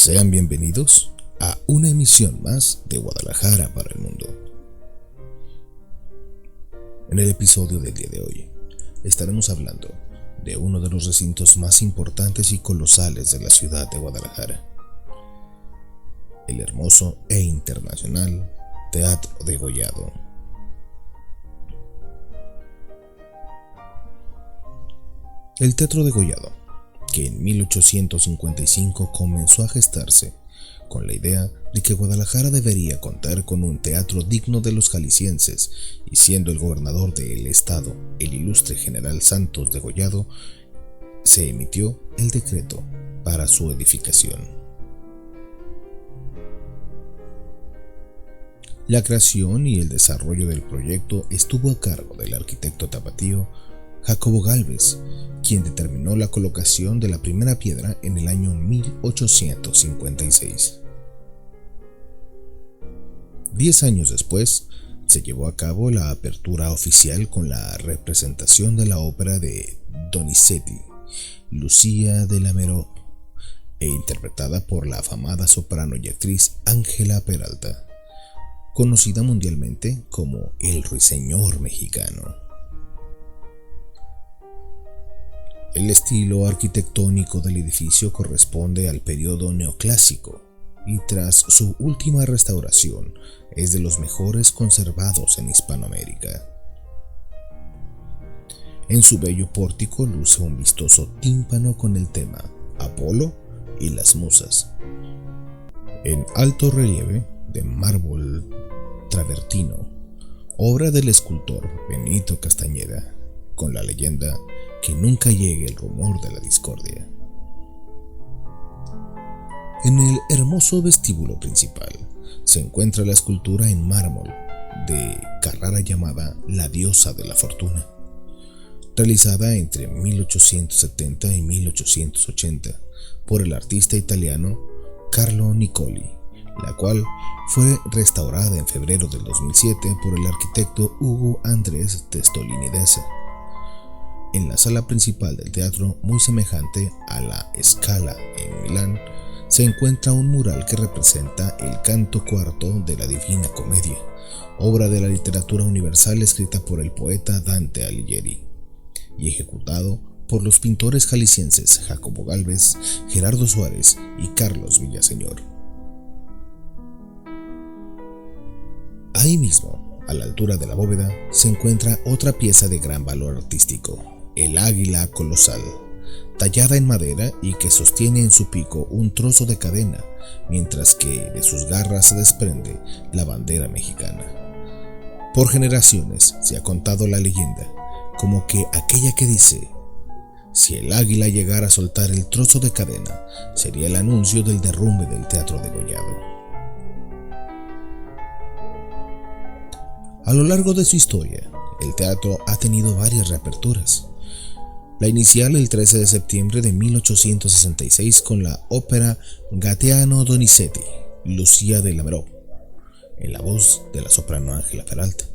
Sean bienvenidos a una emisión más de Guadalajara para el mundo. En el episodio del día de hoy estaremos hablando de uno de los recintos más importantes y colosales de la ciudad de Guadalajara, el hermoso e internacional Teatro Degollado. El Teatro Degollado, que en 1855 comenzó a gestarse con la idea de que Guadalajara debería contar con un teatro digno de los jaliscienses, y siendo el gobernador del estado, el ilustre general Santos Degollado, se emitió el decreto para su edificación. La creación y el desarrollo del proyecto estuvo a cargo del arquitecto tapatío Jacobo Gálvez, quien determinó la colocación de la primera piedra en el año 1856. 10 años después, se llevó a cabo la apertura oficial con la representación de la ópera de Donizetti, Lucía de Lameró, e interpretada por la afamada soprano y actriz Ángela Peralta, conocida mundialmente como el Ruiseñor mexicano. El estilo arquitectónico del edificio corresponde al periodo neoclásico y tras su última restauración es de los mejores conservados en Hispanoamérica. En su bello pórtico luce un vistoso tímpano con el tema Apolo y las musas, en alto relieve de mármol travertino, obra del escultor Benito Castañeda, con la leyenda que nunca llegue el rumor de la discordia. En el hermoso vestíbulo principal se encuentra la escultura en mármol de Carrara llamada La Diosa de la Fortuna, realizada entre 1870 y 1880 por el artista italiano Carlo Niccoli, la cual fue restaurada en febrero del 2007 por el arquitecto Hugo Andrés Testolini Deza. En la sala principal del teatro, muy semejante a la Scala en Milán, se encuentra un mural que representa el canto cuarto de la Divina Comedia, obra de la literatura universal escrita por el poeta Dante Alighieri y ejecutado por los pintores jaliscienses Jacobo Gálvez, Gerardo Suárez y Carlos Villaseñor. Ahí mismo, a la altura de la bóveda, se encuentra otra pieza de gran valor artístico, el águila colosal, tallada en madera y que sostiene en su pico un trozo de cadena, mientras que de sus garras se desprende la bandera mexicana. Por generaciones se ha contado la leyenda como que aquella que dice: si el águila llegara a soltar el trozo de cadena, sería el anuncio del derrumbe del Teatro Degollado. A lo largo de su historia, el teatro ha tenido varias reaperturas. La inicial el 13 de septiembre de 1866 con la ópera Gaetano Donizetti, Lucía de Lameró, en la voz de la soprano Ángela Peralta.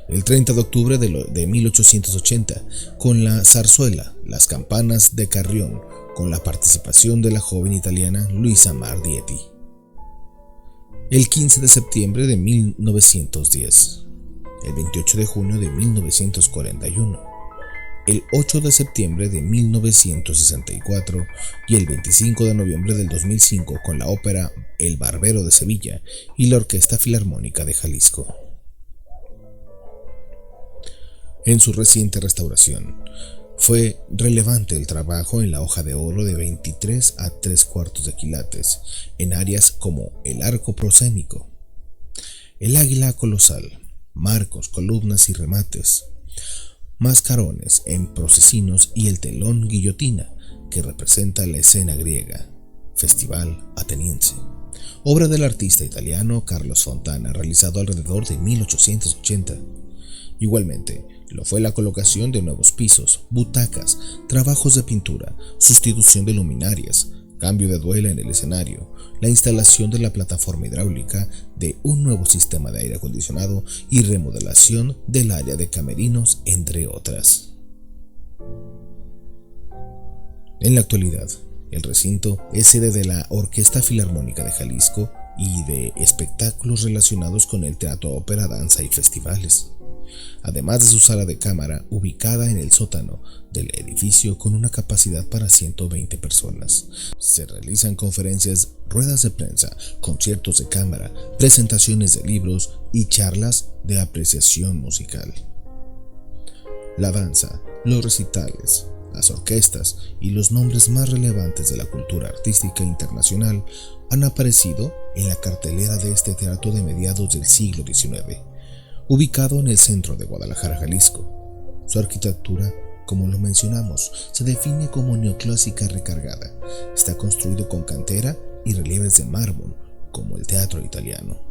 El 30 de octubre de 1880 con la zarzuela Las Campanas de Carrión, con la participación de la joven italiana Luisa Mardietti. El 15 de septiembre de 1910, el 28 de junio de 1941, el 8 de septiembre de 1964 y el 25 de noviembre del 2005 con la ópera El Barbero de Sevilla y la Orquesta Filarmónica de Jalisco. En su reciente restauración, fue relevante el trabajo en la hoja de oro de 23 a 3/4 de quilates en áreas como el arco proscénico, el águila colosal, marcos, columnas y remates, mascarones en procesinos y el telón guillotina que representa la escena griega, Festival Ateniense, obra del artista italiano Carlos Fontana, realizado alrededor de 1880. Igualmente, lo fue la colocación de nuevos pisos, butacas, trabajos de pintura, sustitución de luminarias, cambio de duela en el escenario, la instalación de la plataforma hidráulica, de un nuevo sistema de aire acondicionado y remodelación del área de camerinos, entre otras. En la actualidad, El recinto es sede de la Orquesta Filarmónica de Jalisco y de espectáculos relacionados con el teatro, ópera, danza y festivales, además de su sala de cámara ubicada en el sótano del edificio con una capacidad para 120 personas. Se realizan conferencias, ruedas de prensa, conciertos de cámara, presentaciones de libros y charlas de apreciación musical. La danza, los recitales, las orquestas y los nombres más relevantes de la cultura artística internacional han aparecido en la cartelera de este teatro de mediados del siglo XIX, ubicado en el centro de Guadalajara, Jalisco. Su arquitectura, como lo mencionamos, se define como neoclásica recargada. Está construido con cantera y relieves de mármol, como el teatro italiano.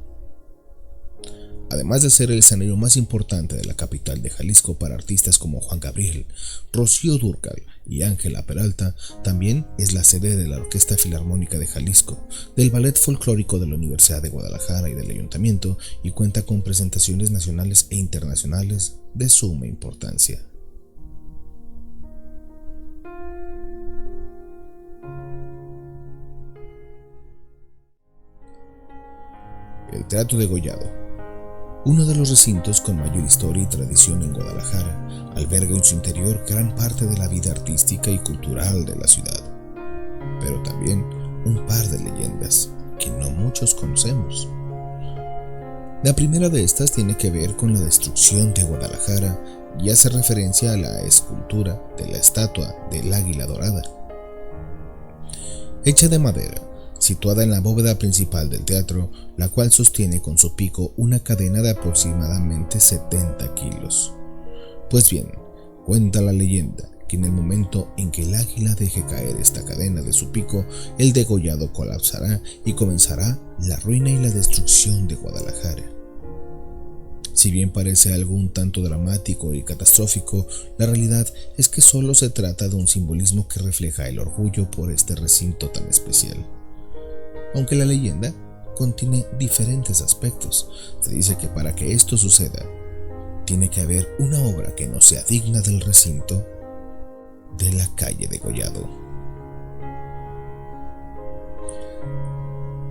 Además de ser el escenario más importante de la capital de Jalisco para artistas como Juan Gabriel, Rocío Dúrcal y Ángela Peralta, también es la sede de la Orquesta Filarmónica de Jalisco, del Ballet Folclórico de la Universidad de Guadalajara y del Ayuntamiento, y cuenta con presentaciones nacionales e internacionales de suma importancia. El Teatro Degollado, uno de los recintos con mayor historia y tradición en Guadalajara, alberga en su interior gran parte de la vida artística y cultural de la ciudad, pero también un par de leyendas que no muchos conocemos. La primera de estas tiene que ver con la destrucción de Guadalajara y hace referencia a la escultura de la estatua del Águila Dorada, hecha de madera, situada en la bóveda principal del teatro, la cual sostiene con su pico una cadena de aproximadamente 70 kilos. Pues bien, cuenta la leyenda que en el momento en que el águila deje caer esta cadena de su pico, el degollado colapsará y comenzará la ruina y la destrucción de Guadalajara. Si bien parece algo un tanto dramático y catastrófico, la realidad es que solo se trata de un simbolismo que refleja el orgullo por este recinto tan especial. Aunque la leyenda contiene diferentes aspectos, se dice que para que esto suceda, tiene que haber una obra que no sea digna del recinto de la calle Degollado.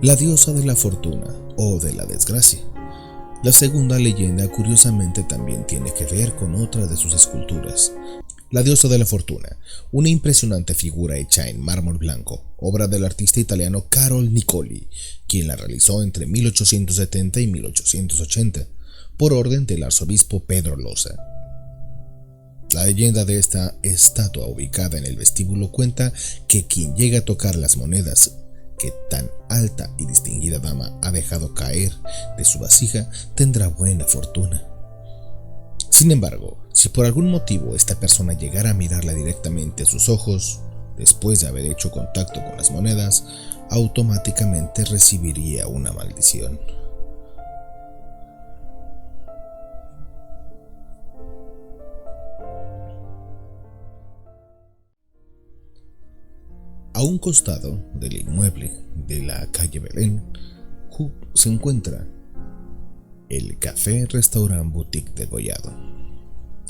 La diosa de la fortuna o de la desgracia. La segunda leyenda curiosamente también tiene que ver con otra de sus esculturas. La diosa de la fortuna, una impresionante figura hecha en mármol blanco, obra del artista italiano Carol Niccoli, quien la realizó entre 1870 y 1880, por orden del arzobispo Pedro Loza. La leyenda de esta estatua ubicada en el vestíbulo cuenta que quien llega a tocar las monedas que tan alta y distinguida dama ha dejado caer de su vasija tendrá buena fortuna. Sin embargo, si por algún motivo esta persona llegara a mirarla directamente a sus ojos, después de haber hecho contacto con las monedas, automáticamente recibiría una maldición. A un costado del inmueble de la calle Belén se encuentra el Café Restaurant Boutique Degollado,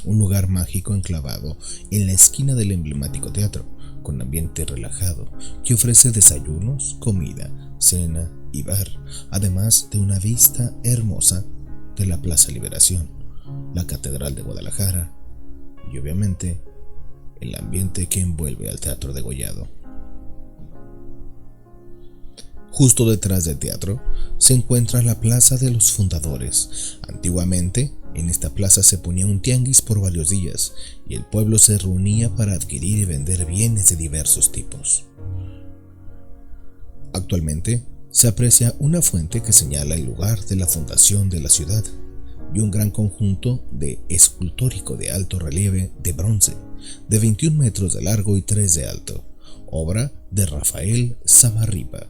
un lugar mágico enclavado en la esquina del emblemático teatro, con ambiente relajado, que ofrece desayunos, comida, cena y bar, además de una vista hermosa de la Plaza Liberación, la Catedral de Guadalajara y obviamente el ambiente que envuelve al Teatro Degollado. Justo detrás del teatro se encuentra la Plaza de los Fundadores. Antiguamente, en esta plaza se ponía un tianguis por varios días y el pueblo se reunía para adquirir y vender bienes de diversos tipos. Actualmente, se aprecia una fuente que señala el lugar de la fundación de la ciudad y un gran conjunto de escultórico de alto relieve de bronce, de 21 metros de largo y 3 de alto, obra de Rafael Samarripa,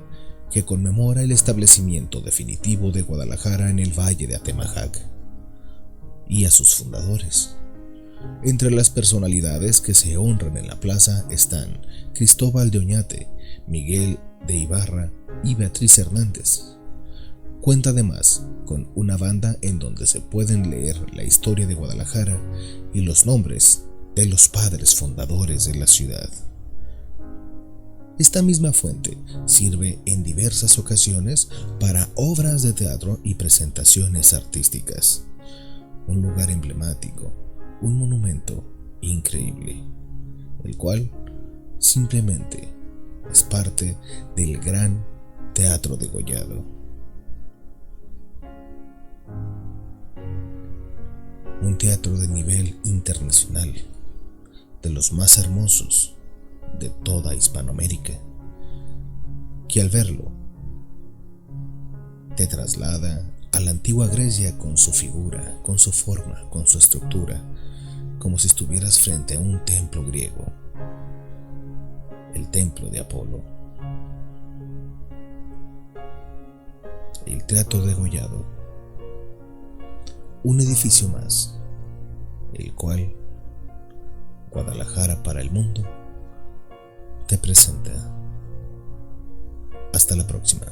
que conmemora el establecimiento definitivo de Guadalajara en el Valle de Atemajac, y a sus fundadores. Entre las personalidades que se honran en la plaza están Cristóbal de Oñate, Miguel de Ibarra y Beatriz Hernández. Cuenta además con una banda en donde se pueden leer la historia de Guadalajara y los nombres de los padres fundadores de la ciudad. Esta misma fuente sirve en diversas ocasiones para obras de teatro y presentaciones artísticas. Un lugar emblemático, un monumento increíble, el cual simplemente es parte del gran Teatro Degollado. Un teatro de nivel internacional, de los más hermosos de toda Hispanoamérica, que al verlo te traslada a la antigua Grecia con su figura, con su forma, con su estructura, como si estuvieras frente a un templo griego, el templo de Apolo. El Teatro Degollado, un edificio más, el cual Guadalajara para el mundo te presenta. Hasta la próxima.